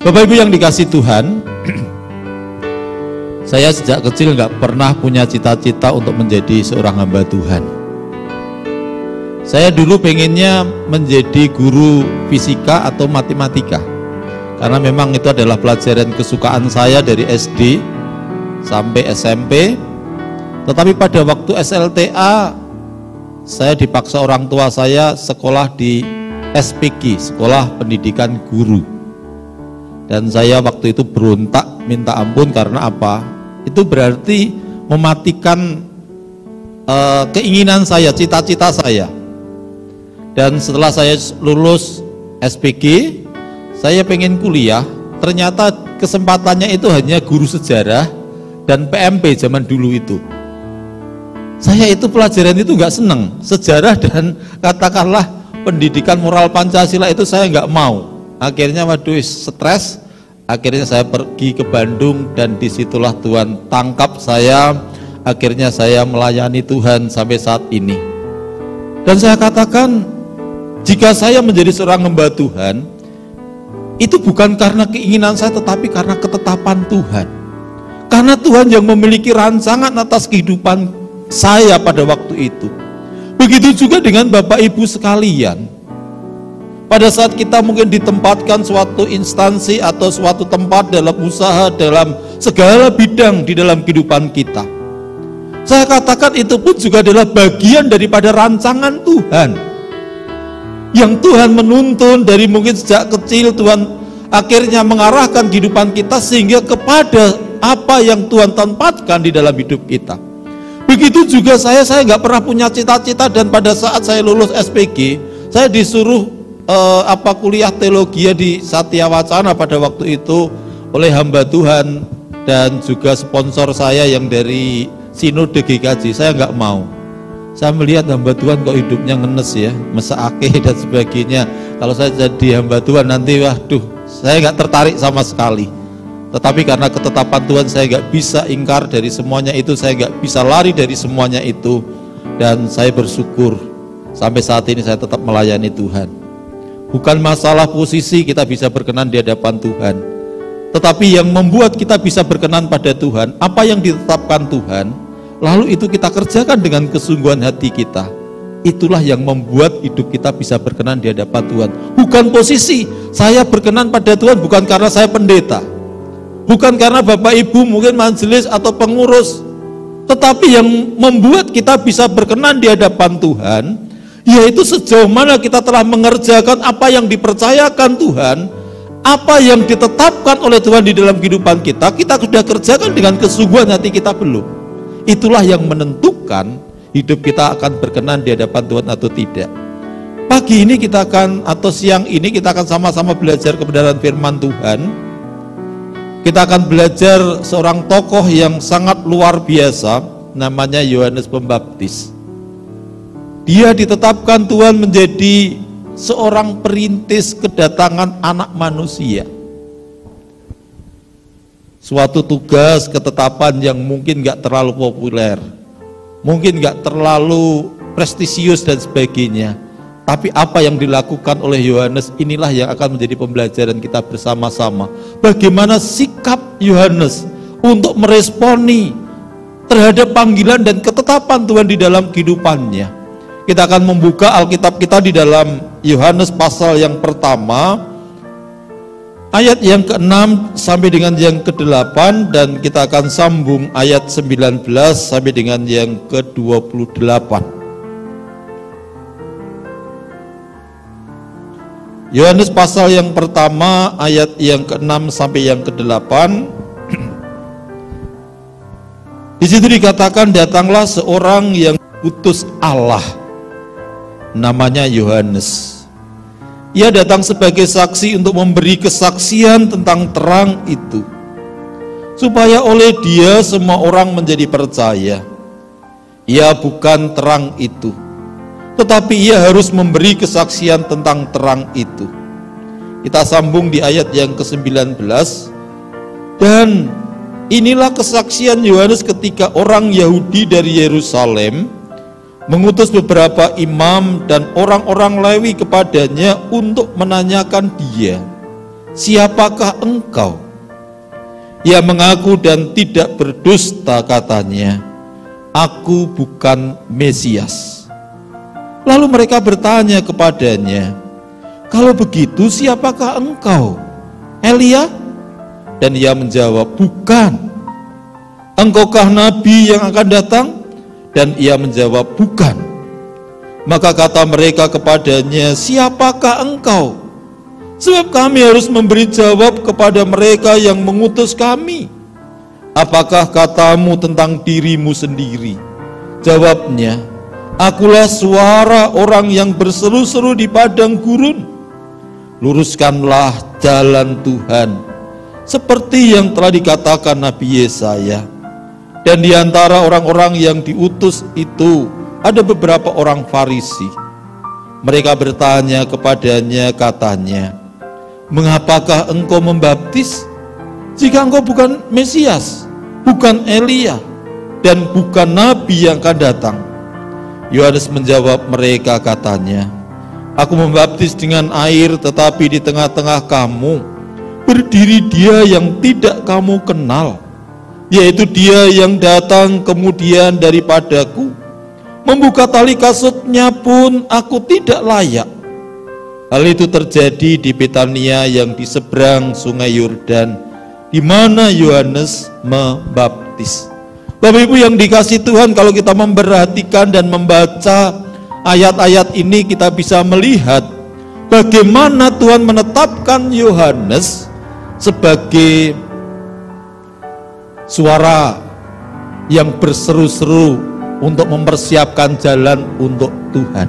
Bapak Ibu yang dikasih Tuhan, saya sejak kecil nggak pernah punya cita-cita untuk menjadi seorang hamba Tuhan. Saya dulu pengennya menjadi guru fisika atau matematika, karena memang itu adalah pelajaran kesukaan saya dari SD sampai SMP. Tetapi pada waktu SLTA, saya dipaksa orang tua saya sekolah di SPG, Sekolah Pendidikan Guru. Dan saya waktu itu berontak minta ampun karena apa? Itu berarti mematikan keinginan saya, cita-cita saya. Dan setelah saya lulus SPG, saya pengen kuliah. Ternyata kesempatannya itu hanya guru sejarah dan PMP zaman dulu itu. Saya itu pelajaran itu nggak seneng, sejarah dan katakanlah pendidikan moral Pancasila itu saya nggak mau. Akhirnya waduh stres, akhirnya saya pergi ke Bandung dan disitulah Tuhan tangkap saya. Akhirnya saya melayani Tuhan sampai saat ini. Dan saya katakan, jika saya menjadi seorang hamba Tuhan, itu bukan karena keinginan saya, tetapi karena ketetapan Tuhan. Karena Tuhan yang memiliki rancangan atas kehidupan saya pada waktu itu. Begitu juga dengan Bapak Ibu sekalian. Pada saat kita mungkin ditempatkan suatu instansi atau suatu tempat dalam usaha, dalam segala bidang di dalam kehidupan kita, saya katakan itu pun juga adalah bagian daripada rancangan Tuhan yang Tuhan menuntun dari mungkin sejak kecil. Tuhan akhirnya mengarahkan kehidupan kita sehingga kepada apa yang Tuhan tempatkan di dalam hidup kita. Begitu juga saya nggak pernah punya cita-cita, dan pada saat saya lulus SPG, saya disuruh kuliah teologi di Satya Wacana pada waktu itu oleh hamba Tuhan dan juga sponsor saya yang dari Sinode GKJ. Saya nggak mau. Saya melihat hamba Tuhan kok hidupnya ngenes ya, mesake dan sebagainya. Kalau saya jadi hamba Tuhan nanti waduh, saya nggak tertarik sama sekali. Tetapi karena ketetapan Tuhan, saya nggak bisa ingkar dari semuanya itu, saya nggak bisa lari dari semuanya itu, dan saya bersyukur sampai saat ini saya tetap melayani Tuhan. Bukan masalah posisi kita bisa berkenan di hadapan Tuhan, tetapi yang membuat kita bisa berkenan pada Tuhan, apa yang ditetapkan Tuhan, lalu itu kita kerjakan dengan kesungguhan hati kita. Itulah yang membuat hidup kita bisa berkenan di hadapan Tuhan. Bukan posisi, saya berkenan pada Tuhan bukan karena saya pendeta, bukan karena Bapak Ibu mungkin majelis atau pengurus, tetapi yang membuat kita bisa berkenan di hadapan Tuhan, yaitu sejauh mana kita telah mengerjakan apa yang dipercayakan Tuhan, apa yang ditetapkan oleh Tuhan di dalam kehidupan kita. Kita sudah kerjakan dengan kesungguhan hati kita belum? Itulah yang menentukan hidup kita akan berkenan di hadapan Tuhan atau tidak. Pagi ini kita akan, atau siang ini kita akan sama-sama belajar kebenaran firman Tuhan. Kita akan belajar seorang tokoh yang sangat luar biasa, namanya Yohanes Pembaptis. Dia ditetapkan Tuhan menjadi seorang perintis kedatangan anak manusia. Suatu tugas ketetapan yang mungkin gak terlalu populer, mungkin gak terlalu prestisius dan sebagainya. Tapi apa yang dilakukan oleh Yohanes, inilah yang akan menjadi pembelajaran kita bersama-sama. Bagaimana sikap Yohanes untuk meresponi terhadap panggilan dan ketetapan Tuhan di dalam kehidupannya. Kita akan membuka Alkitab kita di dalam Yohanes pasal yang pertama, ayat yang ke-6 sampai dengan yang ke-8, dan kita akan sambung ayat 19 sampai dengan yang ke-28. Yohanes pasal yang pertama, ayat yang ke-6 sampai yang ke-8. Di situ dikatakan, datanglah seorang yang utus Allah, namanya Yohanes. Ia datang sebagai saksi untuk memberi kesaksian tentang terang itu, supaya oleh dia semua orang menjadi percaya. Ia bukan terang itu, tetapi ia harus memberi kesaksian tentang terang itu. Kita sambung di ayat yang ke-19. Dan inilah kesaksian Yohanes ketika orang Yahudi dari Yerusalem mengutus beberapa imam dan orang-orang Lewi kepadanya untuk menanyakan dia, siapakah engkau? Ia mengaku dan tidak berdusta, katanya, aku bukan Mesias. Lalu mereka bertanya kepadanya, kalau begitu siapakah engkau? Elia? Dan ia menjawab, bukan. Engkaukah nabi yang akan datang? Dan ia menjawab, bukan. Maka kata mereka kepadanya, siapakah engkau? Sebab kami harus memberi jawab kepada mereka yang mengutus kami. Apakah katamu tentang dirimu sendiri? Jawabnya, akulah suara orang yang berseru-seru di padang gurun. Luruskanlah jalan Tuhan, seperti yang telah dikatakan Nabi Yesaya. Dan di antara orang-orang yang diutus itu ada beberapa orang Farisi. Mereka bertanya kepadanya, katanya, mengapakah engkau membaptis jika engkau bukan Mesias, bukan Elia, dan bukan Nabi yang akan datang? Yohanes menjawab mereka, katanya, aku membaptis dengan air, tetapi di tengah-tengah kamu berdiri Dia yang tidak kamu kenal, yaitu Dia yang datang kemudian daripadaku. Membuka tali kasutnya pun aku tidak layak. Hal itu terjadi di Betania yang di seberang sungai Yordan, di mana Yohanes membaptis. Bapak Ibu yang dikasihi Tuhan, kalau kita memperhatikan dan membaca ayat-ayat ini, kita bisa melihat bagaimana Tuhan menetapkan Yohanes sebagai suara yang berseru-seru untuk mempersiapkan jalan untuk Tuhan.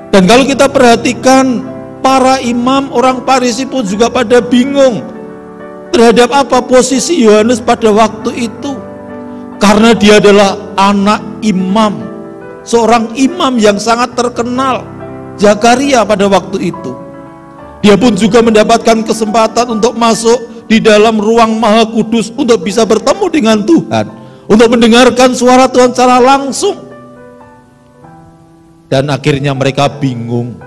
Dan kalau kita perhatikan, para imam orang Farisi pun juga pada bingung terhadap apa posisi Yohanes pada waktu itu. Karena dia adalah anak imam, seorang imam yang sangat terkenal, Zakaria pada waktu itu. Dia pun juga mendapatkan kesempatan untuk masuk di dalam ruang Maha Kudus untuk bisa bertemu dengan Tuhan, untuk mendengarkan suara Tuhan secara langsung. Dan akhirnya mereka bingung.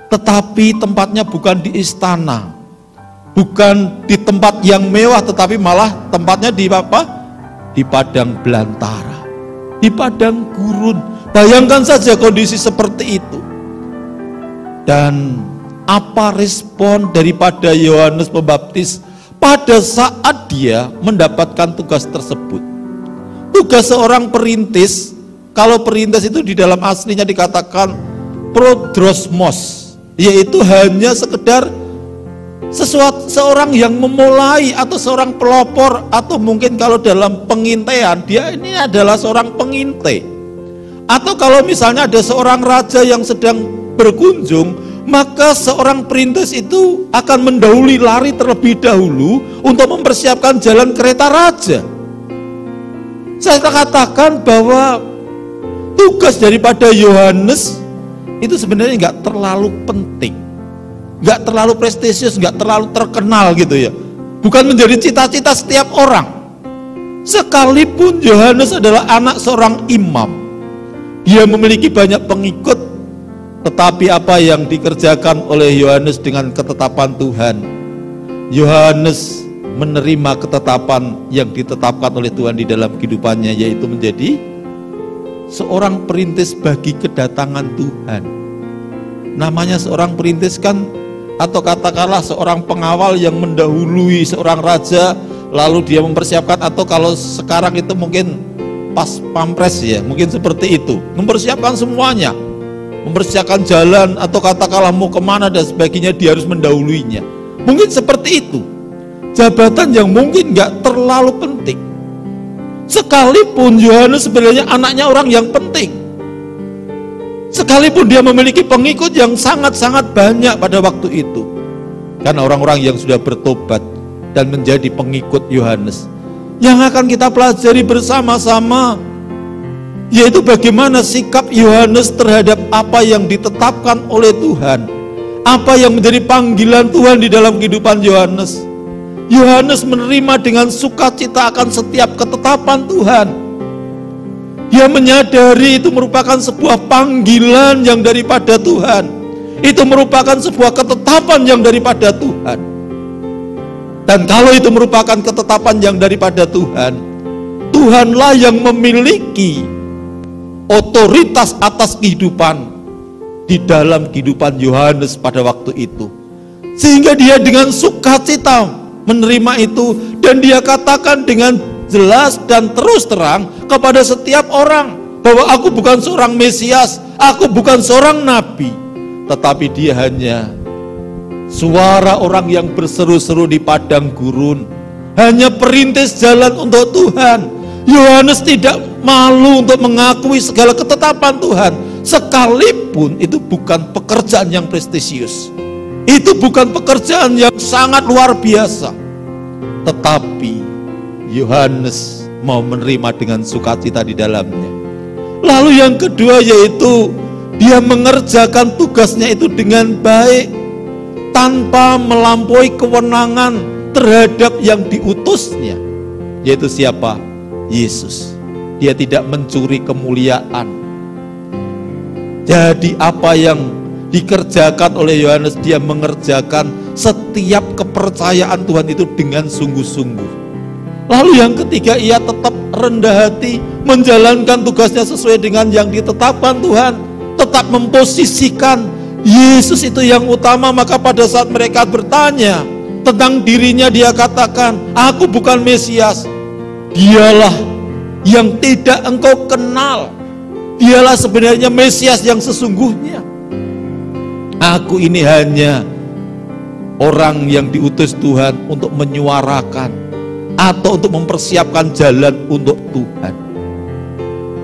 Tetapi tempatnya bukan di istana, bukan di tempat yang mewah, tetapi malah tempatnya di apa? Di padang belantara, di padang gurun. Bayangkan saja kondisi seperti itu. Dan apa respon daripada Yohanes Pembaptis pada saat dia mendapatkan tugas tersebut? Tugas seorang perintis, kalau perintis itu di dalam aslinya dikatakan prodrosmos, yaitu hanya sekedar seorang yang memulai, atau seorang pelopor, atau mungkin kalau dalam pengintaian, dia ini adalah seorang pengintai. Atau kalau misalnya ada seorang raja yang sedang berkunjung, maka seorang perintis itu akan mendahului lari terlebih dahulu untuk mempersiapkan jalan kereta raja. Saya katakan bahwa tugas daripada Yohanes itu sebenarnya nggak terlalu penting, nggak terlalu prestisius, nggak terlalu terkenal gitu ya. Bukan menjadi cita-cita setiap orang. Sekalipun Yohanes adalah anak seorang imam, dia memiliki banyak pengikut, tetapi apa yang dikerjakan oleh Yohanes dengan ketetapan Tuhan, Yohanes menerima ketetapan yang ditetapkan oleh Tuhan di dalam kehidupannya, yaitu menjadi seorang perintis bagi kedatangan Tuhan. Namanya seorang perintis kan, atau katakanlah seorang pengawal yang mendahului seorang raja, lalu dia mempersiapkan, atau kalau sekarang itu mungkin pas pampres ya, mungkin seperti itu, mempersiapkan semuanya, mempersiapkan jalan, atau katakanlah mau kemana dan sebagainya, dia harus mendahuluinya. Mungkin seperti itu, jabatan yang mungkin gak terlalu penting. Sekalipun Yohanes sebenarnya anaknya orang yang penting, sekalipun dia memiliki pengikut yang sangat-sangat banyak pada waktu itu, karena orang-orang yang sudah bertobat dan menjadi pengikut Yohanes. Yang akan kita pelajari bersama-sama, yaitu bagaimana sikap Yohanes terhadap apa yang ditetapkan oleh Tuhan, apa yang menjadi panggilan Tuhan di dalam kehidupan Yohanes. Yohanes menerima dengan sukacita akan setiap ketetapan Tuhan. Dia menyadari itu merupakan sebuah panggilan yang daripada Tuhan. Itu merupakan sebuah ketetapan yang daripada Tuhan. Dan kalau itu merupakan ketetapan yang daripada Tuhan, Tuhanlah yang memiliki otoritas atas kehidupan di dalam kehidupan Yohanes pada waktu itu. Sehingga dia dengan sukacita menerima itu, dan dia katakan dengan jelas dan terus terang kepada setiap orang bahwa aku bukan seorang Mesias, aku bukan seorang nabi, tetapi dia hanya suara orang yang berseru-seru di padang gurun, hanya perintis jalan untuk Tuhan. Yohanes tidak malu untuk mengakui segala ketetapan Tuhan, sekalipun itu bukan pekerjaan yang prestisius, itu bukan pekerjaan yang sangat luar biasa, tetapi Yohanes mau menerima dengan sukacita di dalamnya. Lalu yang kedua yaitu dia mengerjakan tugasnya itu dengan baik, tanpa melampaui kewenangan terhadap yang diutusnya, yaitu siapa? Yesus. Dia tidak mencuri kemuliaan. Jadi apa yang dikerjakan oleh Yohanes, dia mengerjakan setiap kepercayaan Tuhan itu dengan sungguh-sungguh. Lalu yang ketiga, ia tetap rendah hati, menjalankan tugasnya sesuai dengan yang ditetapkan Tuhan, tetap memposisikan Yesus itu yang utama. Maka pada saat mereka bertanya tentang dirinya, dia katakan, aku bukan Mesias, dialah yang tidak engkau kenal, dialah sebenarnya Mesias yang sesungguhnya. Aku ini hanya orang yang diutus Tuhan untuk menyuarakan atau untuk mempersiapkan jalan untuk Tuhan.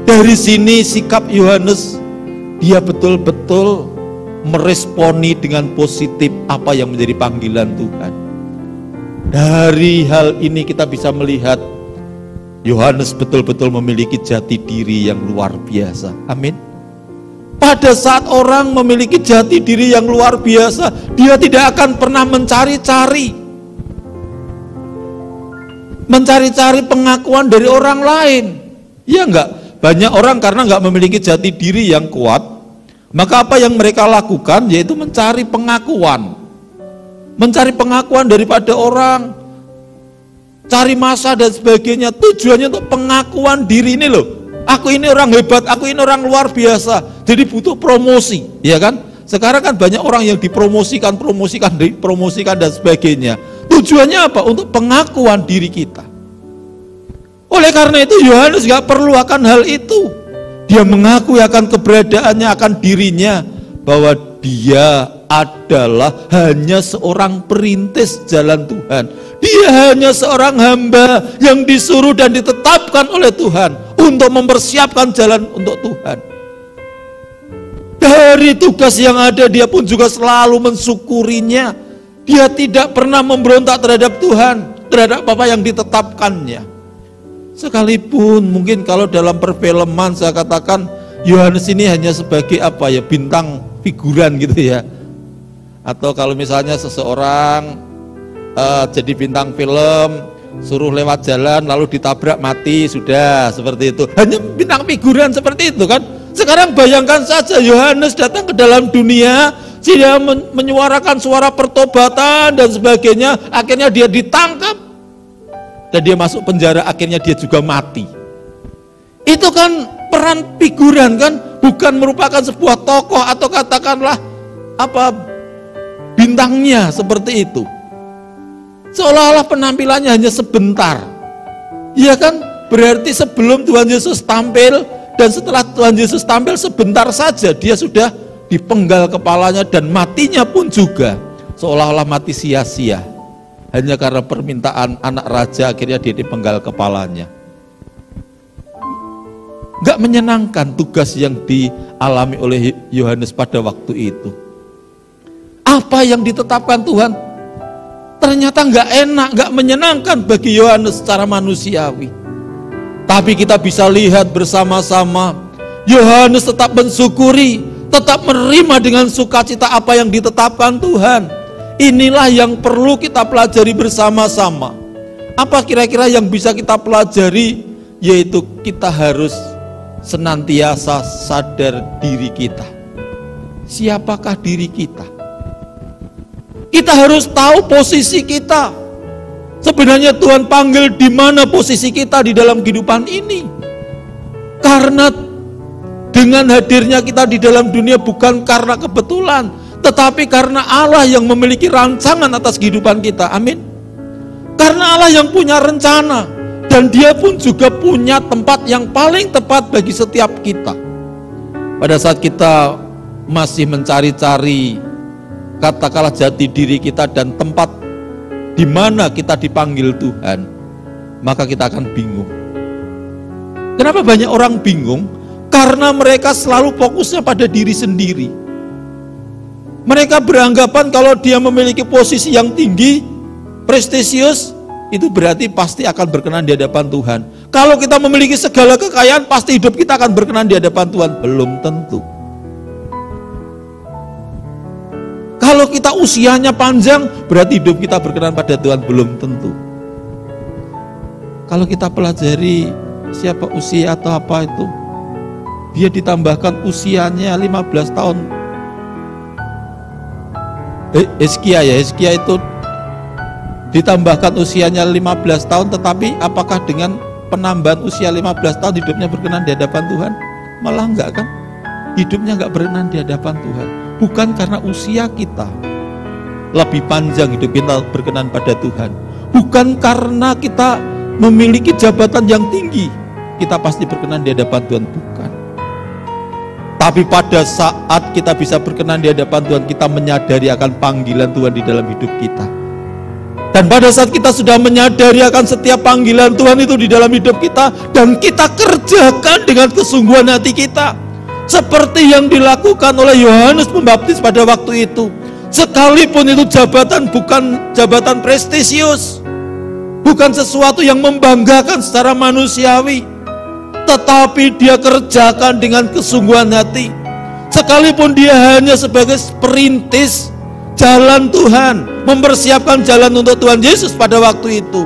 Dari sini sikap Yohanes, dia betul-betul meresponi dengan positif apa yang menjadi panggilan Tuhan. Dari hal ini kita bisa melihat Yohanes betul-betul memiliki jati diri yang luar biasa. Amin. Pada saat orang memiliki jati diri yang luar biasa, dia tidak akan pernah mencari-cari pengakuan dari orang lain. Ya enggak? Banyak orang karena enggak memiliki jati diri yang kuat, maka apa yang mereka lakukan yaitu mencari pengakuan. Mencari pengakuan daripada orang, cari massa dan sebagainya, tujuannya untuk pengakuan diri ini loh. Aku ini orang hebat, aku ini orang luar biasa. Jadi butuh promosi, ya kan? Sekarang kan banyak orang yang dipromosikan dan sebagainya. Tujuannya apa? Untuk pengakuan diri kita. Oleh karena itu Yohanes gak perlu akan hal itu. Dia mengakui akan keberadaannya, akan dirinya, bahwa dia adalah hanya seorang perintis jalan Tuhan. Dia hanya seorang hamba yang disuruh dan ditetapkan oleh Tuhan untuk mempersiapkan jalan untuk Tuhan. Dari tugas yang ada, dia pun juga selalu mensyukurinya. Dia tidak pernah memberontak terhadap Tuhan, terhadap apa yang ditetapkannya. Sekalipun mungkin kalau dalam perfilman saya katakan Yohanes ini hanya sebagai apa ya, bintang figuran gitu ya. Atau kalau misalnya seseorang jadi bintang film, suruh lewat jalan lalu ditabrak mati, sudah seperti itu. Hanya bintang figuran seperti itu kan. Sekarang bayangkan saja Yohanes datang ke dalam dunia, dia menyuarakan suara pertobatan dan sebagainya, akhirnya dia ditangkap dan dia masuk penjara, akhirnya dia juga mati. Itu kan peran figuran kan, bukan merupakan sebuah tokoh atau katakanlah apa bintangnya seperti itu. Seolah-olah penampilannya hanya sebentar. Iya kan? Berarti sebelum Tuhan Yesus tampil dan setelah Tuhan Yesus tampil sebentar saja dia sudah dipenggal kepalanya, dan matinya pun juga seolah-olah mati sia-sia. Hanya karena permintaan anak raja akhirnya dia dipenggal kepalanya. Gak menyenangkan tugas yang dialami oleh Yohanes pada waktu itu. Apa yang ditetapkan Tuhan ternyata gak enak, gak menyenangkan bagi Yohanes secara manusiawi. Tapi kita bisa lihat bersama-sama Yohanes tetap mensyukuri, tetap menerima dengan sukacita apa yang ditetapkan Tuhan. Inilah yang perlu kita pelajari bersama-sama. Apa kira-kira yang bisa kita pelajari? Yaitu kita harus senantiasa sadar diri kita. Siapakah diri kita? Kita harus tahu posisi kita. Sebenarnya Tuhan panggil di mana posisi kita di dalam kehidupan ini. Karena dengan hadirnya kita di dalam dunia bukan karena kebetulan, tetapi karena Allah yang memiliki rancangan atas kehidupan kita. Amin. Karena Allah yang punya rencana, dan Dia pun juga punya tempat yang paling tepat bagi setiap kita. Pada saat kita masih mencari-cari katakanlah jati diri kita dan tempat di mana kita dipanggil Tuhan, maka kita akan bingung. Kenapa banyak orang bingung? Karena mereka selalu fokusnya pada diri sendiri. Mereka beranggapan kalau dia memiliki posisi yang tinggi, prestisius, itu berarti pasti akan berkenan di hadapan Tuhan. Kalau kita memiliki segala kekayaan, pasti hidup kita akan berkenan di hadapan Tuhan. Belum tentu. Kalau kita usianya panjang, berarti hidup kita berkenan pada Tuhan. Belum tentu. Kalau kita pelajari siapa usia atau apa itu, dia ditambahkan usianya 15 tahun. Hizkia itu ditambahkan usianya 15 tahun, tetapi apakah dengan penambahan usia 15 tahun hidupnya berkenan di hadapan Tuhan? Malah enggak kan? Hidupnya enggak berkenan di hadapan Tuhan. Bukan karena usia kita lebih panjang hidup kita berkenan pada Tuhan. Bukan karena kita memiliki jabatan yang tinggi kita pasti berkenan di hadapan Tuhan. Bukan. Tapi pada saat kita bisa berkenan di hadapan Tuhan, kita menyadari akan panggilan Tuhan di dalam hidup kita. Dan pada saat kita sudah menyadari akan setiap panggilan Tuhan itu di dalam hidup kita, dan kita kerjakan dengan kesungguhan hati kita, seperti yang dilakukan oleh Yohanes Pembaptis pada waktu itu. Sekalipun itu jabatan bukan jabatan prestisius, bukan sesuatu yang membanggakan secara manusiawi, tetapi dia kerjakan dengan kesungguhan hati. Sekalipun dia hanya sebagai perintis jalan Tuhan, mempersiapkan jalan untuk Tuhan Yesus pada waktu itu,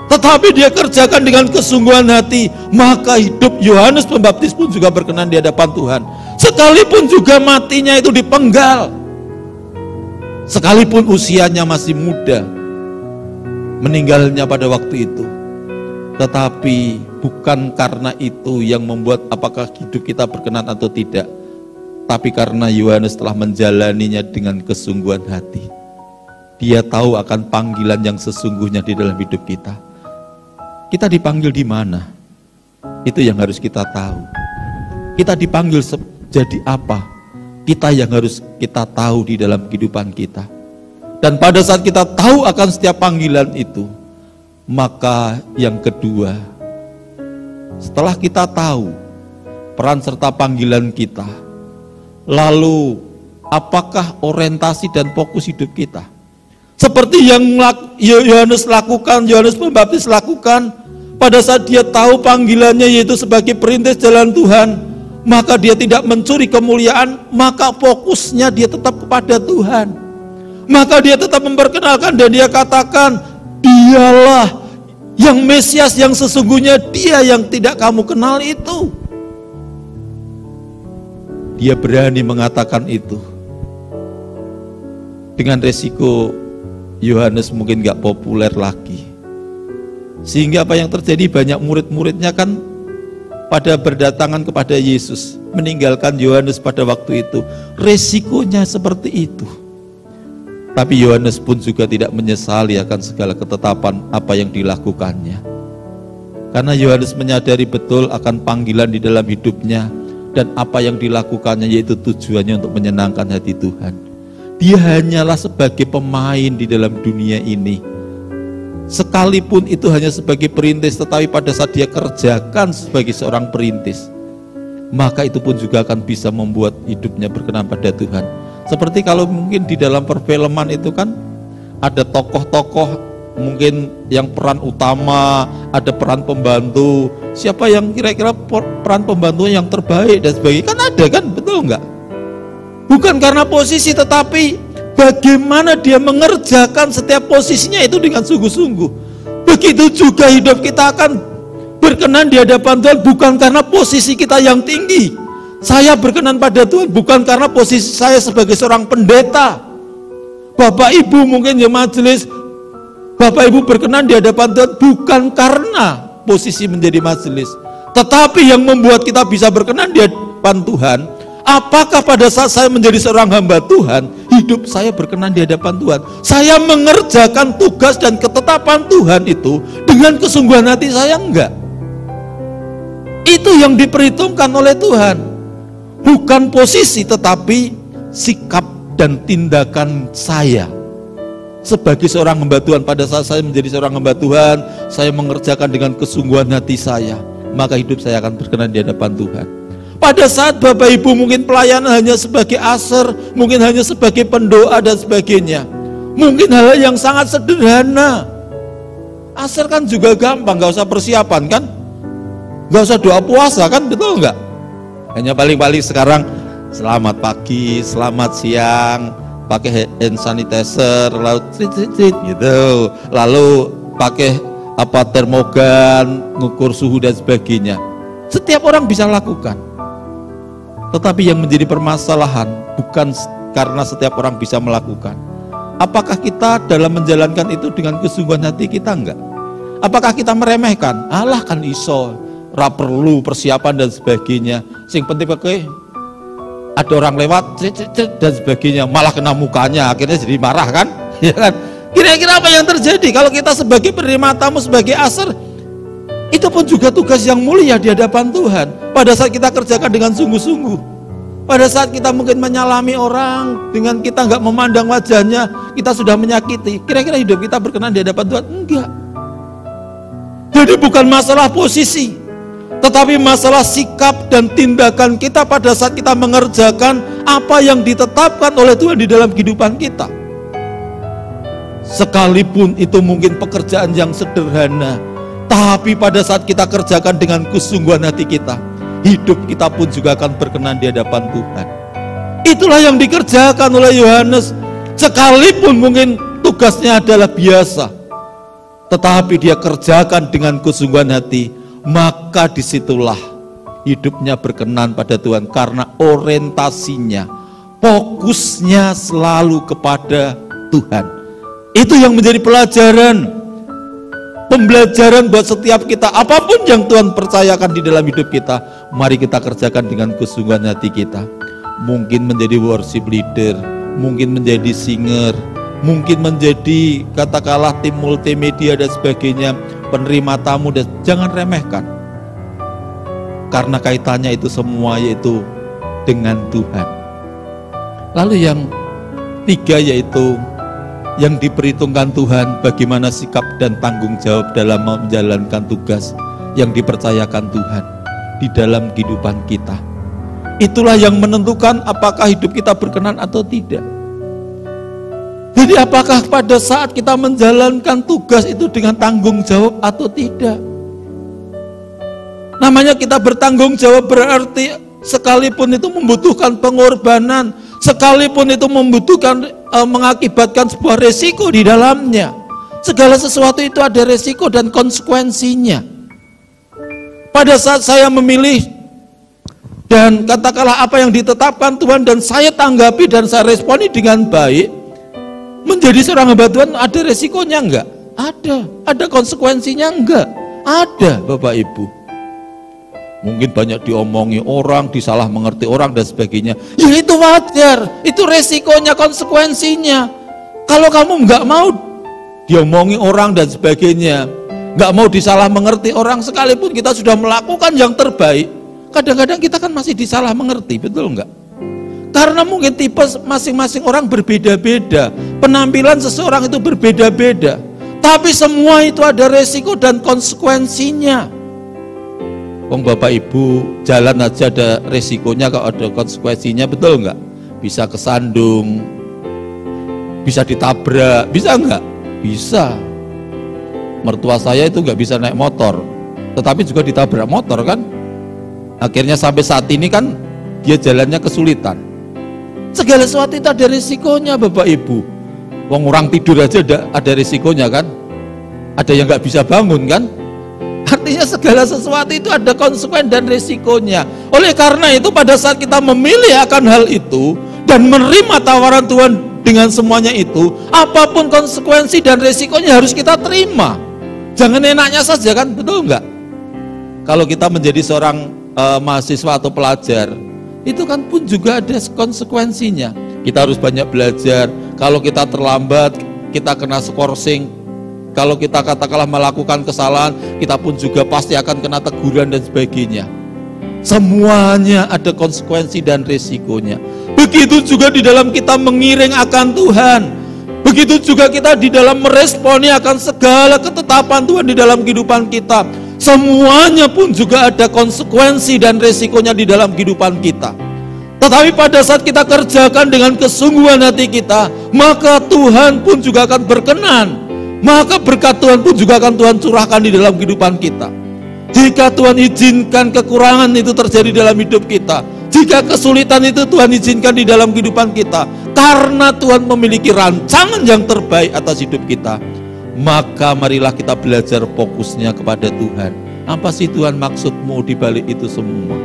tetapi dia kerjakan dengan kesungguhan hati, maka hidup Yohanes Pembaptis pun juga berkenan di hadapan Tuhan. Sekalipun juga matinya itu dipenggal, sekalipun usianya masih muda, meninggalnya pada waktu itu, tetapi bukan karena itu yang membuat apakah hidup kita berkenan atau tidak, tapi karena Yohanes telah menjalaninya dengan kesungguhan hati. Dia tahu akan panggilan yang sesungguhnya di dalam hidup kita. Kita dipanggil di mana? Itu yang harus kita tahu. Kita dipanggil jadi apa? Kita yang harus kita tahu di dalam kehidupan kita. Dan pada saat kita tahu akan setiap panggilan itu, maka yang kedua, setelah kita tahu peran serta panggilan kita, lalu apakah orientasi dan fokus hidup kita? Seperti yang Yohanes lakukan, Yohanes Pembaptis lakukan pada saat dia tahu panggilannya yaitu sebagai perintis jalan Tuhan, maka dia tidak mencuri kemuliaan, maka fokusnya dia tetap kepada Tuhan. Maka dia tetap memperkenalkan dan dia katakan, dialah yang Mesias yang sesungguhnya, dia yang tidak kamu kenal itu. Dia berani mengatakan itu dengan resiko Yohanes mungkin gak populer lagi, sehingga apa yang terjadi, banyak murid-muridnya kan pada berdatangan kepada Yesus, meninggalkan Yohanes pada waktu itu. Resikonya seperti itu. Tapi Yohanes pun juga tidak menyesali akan segala ketetapan apa yang dilakukannya, karena Yohanes menyadari betul akan panggilan di dalam hidupnya, dan apa yang dilakukannya yaitu tujuannya untuk menyenangkan hati Tuhan. Dia hanyalah sebagai pemain di dalam dunia ini. Sekalipun itu hanya sebagai perintis, tetapi pada saat dia kerjakan sebagai seorang perintis, maka itu pun juga akan bisa membuat hidupnya berkenan pada Tuhan. Seperti kalau mungkin di dalam perfilman itu kan ada tokoh-tokoh mungkin yang peran utama, ada peran pembantu. Siapa yang kira-kira peran pembantunya yang terbaik dan sebagainya, kan ada kan, betul enggak? Bukan karena posisi, tetapi bagaimana dia mengerjakan setiap posisinya itu dengan sungguh-sungguh. Begitu juga hidup kita akan berkenan di hadapan Tuhan bukan karena posisi kita yang tinggi. Saya berkenan pada Tuhan bukan karena posisi saya sebagai seorang pendeta. Bapak Ibu mungkin ya majelis Bapak Ibu berkenan di hadapan Tuhan bukan karena posisi menjadi majelis, tetapi yang membuat kita bisa berkenan di hadapan Tuhan, apakah pada saat saya menjadi seorang hamba Tuhan, hidup saya berkenan di hadapan Tuhan. Saya mengerjakan tugas dan ketetapan Tuhan itu dengan kesungguhan hati saya, enggak. Itu yang diperhitungkan oleh Tuhan. Bukan posisi, tetapi sikap dan tindakan saya sebagai seorang hamba Tuhan. Pada saat saya menjadi seorang hamba Tuhan, saya mengerjakan dengan kesungguhan hati saya, maka hidup saya akan berkenan di hadapan Tuhan. Pada saat Bapak Ibu mungkin pelayanan hanya sebagai aser, mungkin hanya sebagai pendoa dan sebagainya, mungkin hal yang sangat sederhana. Aser kan juga gampang, gak usah persiapan kan, gak usah doa puasa kan, betul nggak? Hanya paling-paling sekarang selamat pagi, selamat siang, pakai hand sanitizer, lalu gitu, lalu pakai termogan, ngukur suhu dan sebagainya. Setiap orang bisa lakukan. Tetapi yang menjadi permasalahan bukan karena setiap orang bisa melakukan. Apakah kita dalam menjalankan itu dengan kesungguhan hati kita, enggak? Apakah kita meremehkan? Alah kan iso, ra perlu persiapan dan sebagainya. Sing penting pakai ada orang lewat dan sebagainya, malah kena mukanya, akhirnya jadi marah kan? Ya kan? Kira-kira apa yang terjadi kalau kita sebagai penerima tamu, sebagai aser, itu pun juga tugas yang mulia di hadapan Tuhan. Pada saat kita kerjakan dengan sungguh-sungguh, pada saat kita mungkin menyalami orang, dengan kita nggak memandang wajahnya, kita sudah menyakiti. Kira-kira hidup kita berkenan di hadapan Tuhan? Enggak. Jadi bukan masalah posisi, tetapi masalah sikap dan tindakan kita pada saat kita mengerjakan apa yang ditetapkan oleh Tuhan di dalam kehidupan kita. Sekalipun itu mungkin pekerjaan yang sederhana, tapi pada saat kita kerjakan dengan kesungguhan hati kita, hidup kita pun juga akan berkenan di hadapan Tuhan. Itulah yang dikerjakan oleh Yohanes. Sekalipun mungkin tugasnya adalah biasa, tetapi dia kerjakan dengan kesungguhan hati, maka disitulah hidupnya berkenan pada Tuhan. Karena orientasinya, fokusnya selalu kepada Tuhan. Itu yang menjadi pembelajaran buat setiap kita. Apapun yang Tuhan percayakan di dalam hidup kita, mari kita kerjakan dengan kesungguhan hati kita. Mungkin menjadi worship leader, mungkin menjadi singer, mungkin menjadi katakanlah tim multimedia dan sebagainya, penerima tamu, dan jangan remehkan. Karena kaitannya itu semua yaitu dengan Tuhan. Lalu yang tiga yaitu yang diperhitungkan Tuhan, bagaimana sikap dan tanggung jawab dalam menjalankan tugas yang dipercayakan Tuhan di dalam kehidupan kita. Itulah yang menentukan apakah hidup kita berkenan atau tidak. Jadi apakah pada saat kita menjalankan tugas itu dengan tanggung jawab atau tidak. Namanya kita bertanggung jawab berarti sekalipun itu membutuhkan pengorbanan, sekalipun itu membutuhkan mengakibatkan sebuah resiko di dalamnya. Segala sesuatu itu ada resiko dan konsekuensinya. Pada saat saya memilih dan katakanlah apa yang ditetapkan Tuhan dan saya tanggapi dan saya responi dengan baik, menjadi seorang hamba Tuhan ada resikonya enggak? Ada konsekuensinya enggak? Ada, Bapak Ibu. Mungkin banyak diomongi orang, disalah mengerti orang dan sebagainya. Ya itu wajar, itu resikonya, konsekuensinya. Kalau kamu nggak mau diomongi orang dan sebagainya, nggak mau disalah mengerti orang, sekalipun kita sudah melakukan yang terbaik, kadang-kadang kita kan masih disalah mengerti, betul nggak? Karena mungkin tipe masing-masing orang berbeda-beda, penampilan seseorang itu berbeda-beda, tapi semua itu ada resiko dan konsekuensinya. Wong Bapak Ibu jalan aja ada resikonya, kalau ada konsekuensinya, betul nggak? Bisa kesandung, bisa ditabrak, bisa nggak? Bisa. Mertua saya itu nggak bisa naik motor, tetapi juga ditabrak motor kan. Akhirnya sampai saat ini kan dia jalannya kesulitan. Segala sesuatu itu ada resikonya, Bapak Ibu. Wong orang tidur aja ada resikonya kan. Ada yang nggak bisa bangun kan. Artinya segala sesuatu itu ada konsekuensi dan resikonya. Oleh karena itu pada saat kita memilih akan hal itu dan menerima tawaran Tuhan dengan semuanya itu, apapun konsekuensi dan resikonya harus kita terima. Jangan enaknya saja kan, betul enggak? Kalau kita menjadi seorang mahasiswa atau pelajar, itu kan pun juga ada konsekuensinya. Kita harus banyak belajar. Kalau kita terlambat, kita kena skorsing. Kalau kita katakanlah melakukan kesalahan, kita pun juga pasti akan kena teguran dan sebagainya. Semuanya ada konsekuensi dan resikonya. Begitu juga di dalam kita mengiring akan Tuhan. Begitu juga kita di dalam meresponi akan segala ketetapan Tuhan di dalam kehidupan kita. Semuanya pun juga ada konsekuensi dan resikonya di dalam kehidupan kita. Tetapi pada saat kita kerjakan dengan kesungguhan hati kita, maka Tuhan pun juga akan berkenan. Maka berkat Tuhan pun juga akan Tuhan curahkan di dalam kehidupan kita. Jika Tuhan izinkan kekurangan itu terjadi dalam hidup kita, jika kesulitan itu Tuhan izinkan di dalam kehidupan kita, karena Tuhan memiliki rancangan yang terbaik atas hidup kita, maka marilah kita belajar fokusnya kepada Tuhan. Apa sih Tuhan maksudmu di balik itu semua?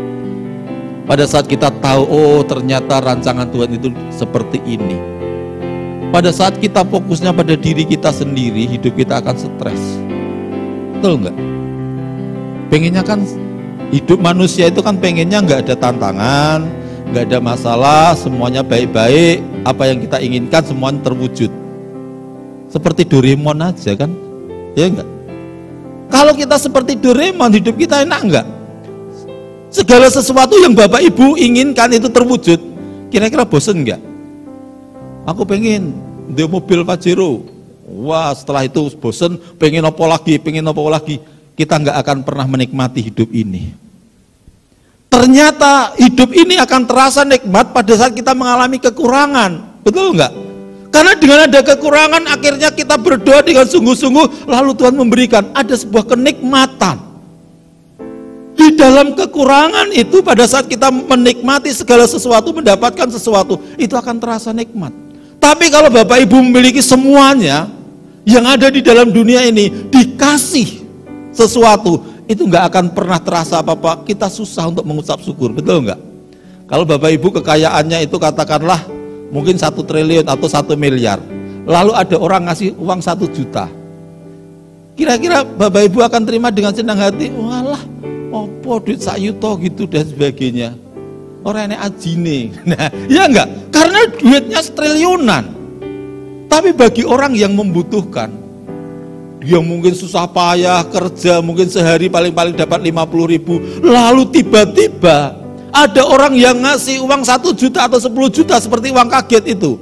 Pada saat kita tahu, oh ternyata rancangan Tuhan itu seperti ini. Pada saat kita fokusnya pada diri kita sendiri, hidup kita akan stres. Betul enggak? Pengennya kan, hidup manusia itu kan pengennya nggak ada tantangan, nggak ada masalah, semuanya baik-baik, apa yang kita inginkan semuanya terwujud. Seperti Doraemon aja kan, ya enggak? Kalau kita seperti Doraemon, hidup kita enak enggak? Segala sesuatu yang Bapak Ibu inginkan itu terwujud, kira-kira bosen enggak? Aku pengen di mobil Pajero, wah setelah itu bosen, pengen apa lagi, kita enggak akan pernah menikmati hidup ini. Ternyata hidup ini akan terasa nikmat pada saat kita mengalami kekurangan, betul enggak? Karena dengan ada kekurangan, akhirnya kita berdoa dengan sungguh-sungguh, lalu Tuhan memberikan, ada sebuah kenikmatan. Di dalam kekurangan itu, pada saat kita menikmati segala sesuatu, mendapatkan sesuatu, itu akan terasa nikmat. Tapi kalau Bapak Ibu memiliki semuanya, yang ada di dalam dunia ini, dikasih sesuatu, itu nggak akan pernah terasa apa-apa, kita susah untuk mengucap syukur, betul nggak? Kalau Bapak Ibu kekayaannya itu katakanlah, mungkin 1 triliun atau 1 miliar. Lalu ada orang ngasih uang 1 juta. Kira-kira Bapak Ibu akan terima dengan senang hati? Walah, opo duit sayuto gitu dan sebagainya. Orang ini ajine. Nah, ya enggak? Karena duitnya triliunan. Tapi bagi orang yang membutuhkan, dia mungkin susah payah kerja, mungkin sehari paling-paling dapat 50.000. Lalu tiba-tiba ada orang yang ngasih uang 1 juta atau 10 juta seperti uang kaget itu.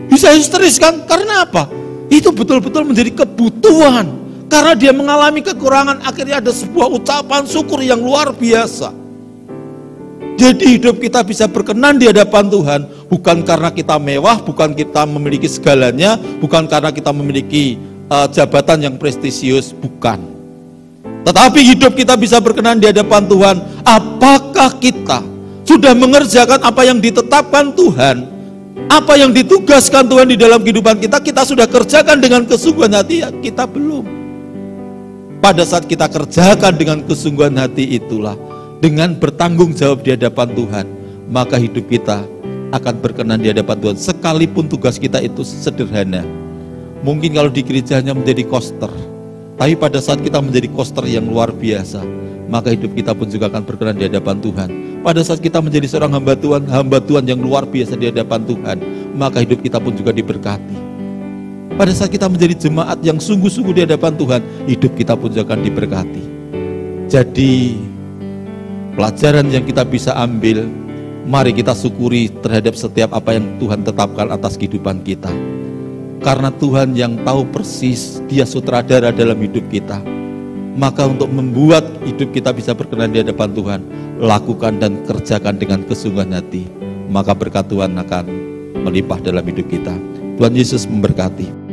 Bisa histeris kan? Karena apa? Itu betul-betul menjadi kebutuhan. Karena dia mengalami kekurangan, akhirnya ada sebuah ucapan syukur yang luar biasa. Jadi hidup kita bisa berkenan di hadapan Tuhan, bukan karena kita mewah, bukan kita memiliki segalanya, bukan karena kita memiliki jabatan yang prestisius, bukan. Tetapi hidup kita bisa berkenan di hadapan Tuhan, apakah kita sudah mengerjakan apa yang ditetapkan Tuhan, apa yang ditugaskan Tuhan di dalam kehidupan kita, kita sudah kerjakan dengan kesungguhan hati, ya kita belum. Pada saat kita kerjakan dengan kesungguhan hati itulah, dengan bertanggung jawab di hadapan Tuhan, maka hidup kita akan berkenan di hadapan Tuhan, sekalipun tugas kita itu sederhana. Mungkin kalau di gereja hanya menjadi koster, tapi pada saat kita menjadi koster yang luar biasa, maka hidup kita pun juga akan berkenan di hadapan Tuhan. Pada saat kita menjadi seorang hamba Tuhan yang luar biasa di hadapan Tuhan, maka hidup kita pun juga diberkati. Pada saat kita menjadi jemaat yang sungguh-sungguh di hadapan Tuhan, hidup kita pun juga akan diberkati. Jadi pelajaran yang kita bisa ambil, mari kita syukuri terhadap setiap apa yang Tuhan tetapkan atas kehidupan kita. Karena Tuhan yang tahu persis, Dia sutradara dalam hidup kita. Maka untuk membuat hidup kita bisa berkenan di hadapan Tuhan, lakukan dan kerjakan dengan kesungguhan hati. Maka berkat Tuhan akan melimpah dalam hidup kita. Tuhan Yesus memberkati.